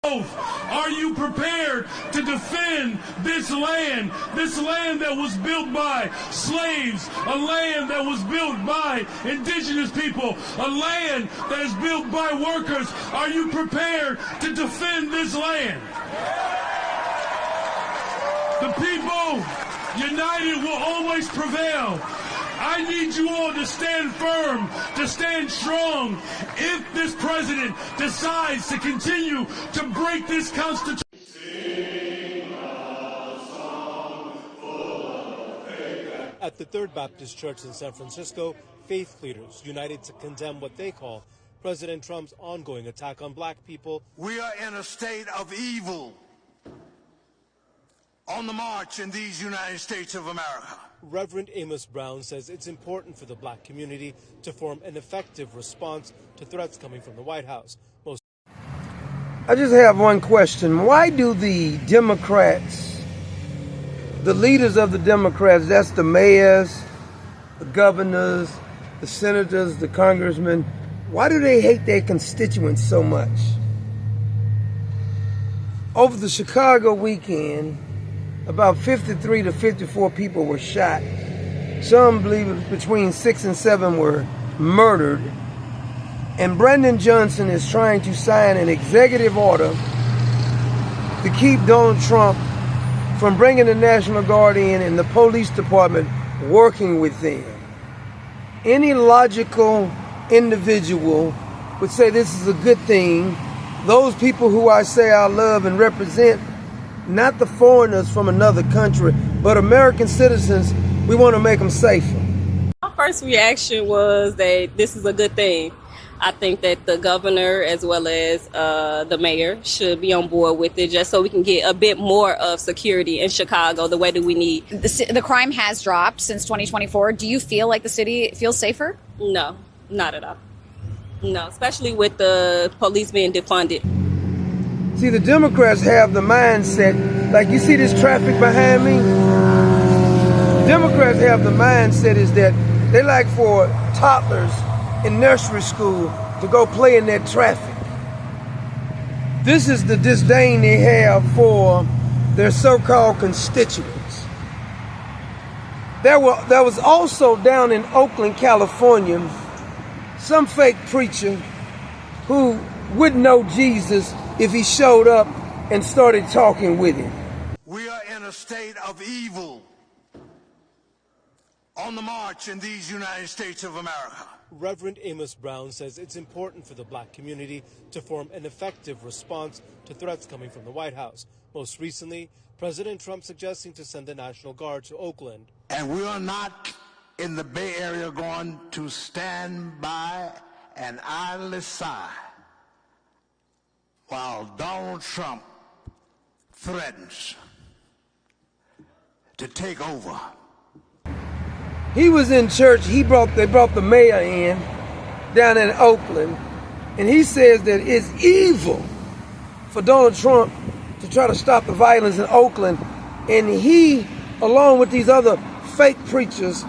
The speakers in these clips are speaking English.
Are you prepared to defend this land that was built by slaves, a land that was built by indigenous people, a land that is built by workers? Are you prepared to defend this land? The people united will always prevail. I need you all to stand firm, to stand strong. If this president decides to continue to break this Constitution. At the Third Baptist Church in San Francisco, faith leaders united to condemn what they call President Trump's ongoing attack on black people. We are in a state of evil on the march in these United States of America. Reverend Amos Brown says it's important for the black community to form an effective response to threats coming from the White House. I just have one question. Why do the Democrats, the leaders of the Democrats, that's the mayors, the governors, the senators, the congressmen, why do they hate their constituents so much? Over the Chicago weekend, about 53 to 54 people were shot. Some believe between 6 and 7 were murdered. And Brandon Johnson is trying to sign an executive order to keep Donald Trump from bringing the National Guard in and the police department working with them. Any logical individual would say this is a good thing. Those people who I say I love and represent, not the foreigners from another country, but American citizens, we want to make them safer. My first reaction was that this is a good thing. I think that the governor as well as the mayor should be on board with it just so we can get a bit more of security in Chicago the way that we need. The crime has dropped since 2024. Do you feel like the city feels safer? No, not at all. No, especially with the police being defunded. See, the Democrats have the mindset, like you see this traffic behind me? The Democrats have the mindset is that they like for toddlers in nursery school to go play in that traffic. This is the disdain they have for their so-called constituents. There was also down in Oakland, California, some fake preacher who wouldn't know Jesus if he showed up and started talking with him. We are in a state of evil on the march in these United States of America. Reverend Amos Brown says it's important for the black community to form an effective response to threats coming from the White House. Most recently, President Trump suggesting to send the National Guard to Oakland. And we are not in the Bay Area going to stand by and idly sigh while Donald Trump threatens to take over. He was in church, they brought the mayor in down in Oakland, and he says that it's evil for Donald Trump to try to stop the violence in Oakland, and he, along with these other fake preachers,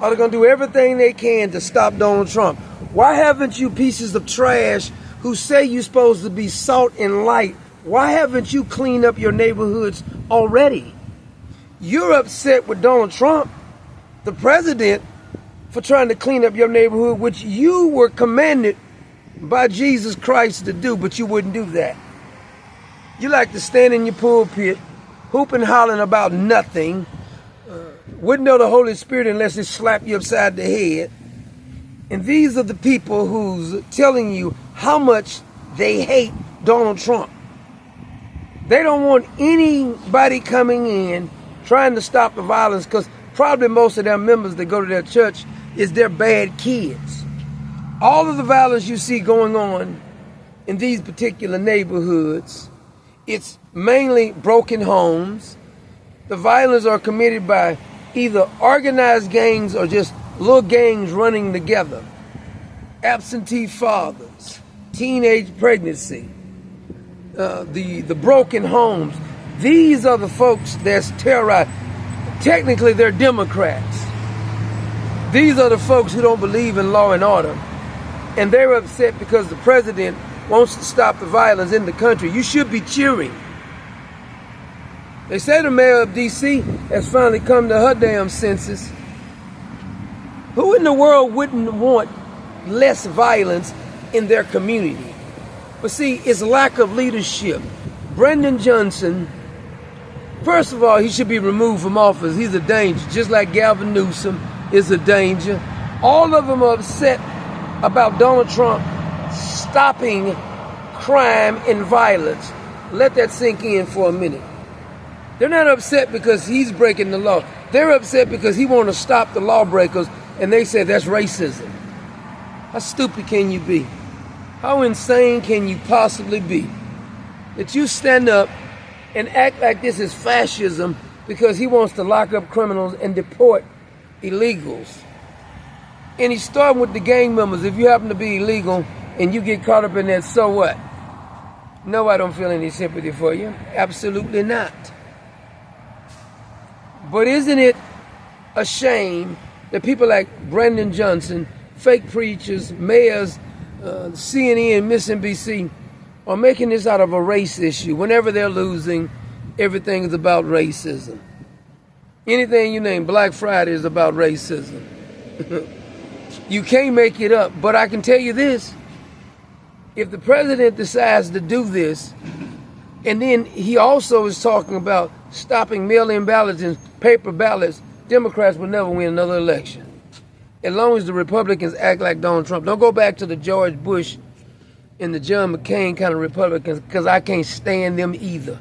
are going to do everything they can to stop Donald Trump. Why haven't you pieces of trash who say you're supposed to be salt and light, why haven't you cleaned up your neighborhoods already? You're upset with Donald Trump, the president, for trying to clean up your neighborhood, which you were commanded by Jesus Christ to do, but you wouldn't do that. You like to stand in your pulpit, hoop and hollering about nothing, wouldn't know the Holy Spirit unless it slapped you upside the head. And these are the people who's telling you how much they hate Donald Trump. They don't want anybody coming in trying to stop the violence, because probably most of their members that go to their church is their bad kids. All of the violence you see going on in these particular neighborhoods, it's mainly broken homes. The violence are committed by either organized gangs or just little gangs running together. Absentee fathers, teenage pregnancy, the broken homes. These are the folks that's terrorized. Technically, they're Democrats. These are the folks who don't believe in law and order. And they're upset because the president wants to stop the violence in the country, you should be cheering. They say the mayor of D.C. has finally come to her damn senses. Who in the world wouldn't want less violence in their community? But see, it's lack of leadership. Brendan Johnson, first of all, he should be removed from office. He's a danger, just like Gavin Newsom is a danger. All of them are upset about Donald Trump stopping crime and violence. Let that sink in for a minute. They're not upset because he's breaking the law. They're upset because he wants to stop the lawbreakers, and they say that's racism. How stupid can you be? How insane can you possibly be? That you stand up and act like this is fascism because he wants to lock up criminals and deport illegals. And he's starting with the gang members. If you happen to be illegal and you get caught up in that, so what? No, I don't feel any sympathy for you. Absolutely not. But isn't it a shame that people like Brendan Johnson, fake preachers, mayors, CNN, MSNBC, are making this out of a race issue? Whenever they're losing, everything is about racism. Anything you name, Black Friday is about racism. You can't make it up. But I can tell you this. If the president decides to do this, and then he also is talking about stopping mail-in ballots and paper ballots, Democrats will never win another election. As long as the Republicans act like Donald Trump. Don't go back to the George Bush and the John McCain kind of Republicans, because I can't stand them either.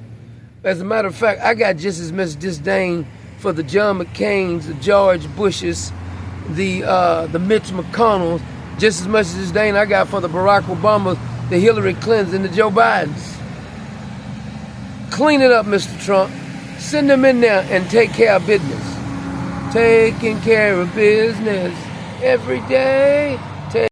As a matter of fact, I got just as much disdain for the John McCains, the George Bushes, the Mitch McConnells, just as much disdain I got for the Barack Obamas, the Hillary Clintons, and the Joe Bidens. Clean it up, Mr. Trump. Send them in there and take care of business. Taking care of business every day.